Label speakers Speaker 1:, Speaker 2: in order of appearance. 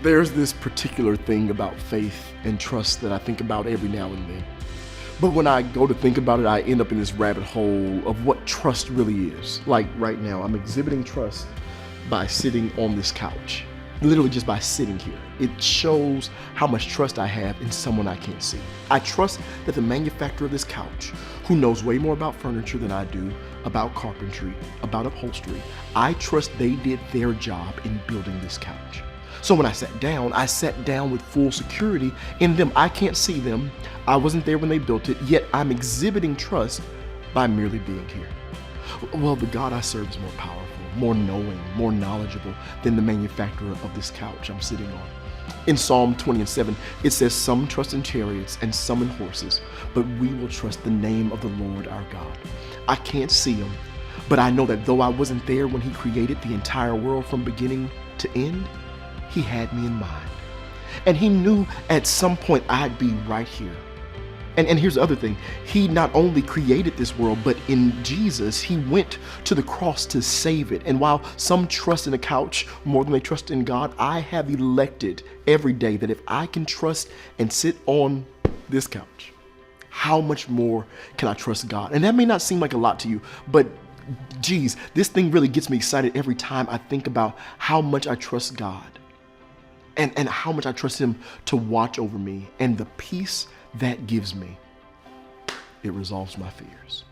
Speaker 1: There's this particular thing about faith and trust that I think about every now and then. But when I go to think about it, I end up in this rabbit hole of what trust really is. Like right now, I'm exhibiting trust by sitting on this couch. Literally just by sitting here. It shows how much trust I have in someone I can't see. I trust that the manufacturer of this couch, who knows way more about furniture than I do, about carpentry, about upholstery, I trust they did their job in building this couch. So when I sat down with full security in them. I can't see them. I wasn't there when they built it, yet I'm exhibiting trust by merely being here. Well, the God I serve is more powerful, more knowing, more knowledgeable than the manufacturer of this couch I'm sitting on. In Psalm 20:7, it says, "Some trust in chariots and some in horses, but we will trust the name of the Lord our God." I can't see him, but I know that though I wasn't there when he created the entire world from beginning to end, he had me in mind. And he knew at some point I'd be right here. And here's the other thing. He not only created this world, but in Jesus, he went to the cross to save it. And while some trust in a couch more than they trust in God, I have elected every day that if I can trust and sit on this couch, how much more can I trust God? And that may not seem like a lot to you, but geez, this thing really gets me excited every time I think about how much I trust God and how much I trust him to watch over me and the peace that gives me. It resolves my fears.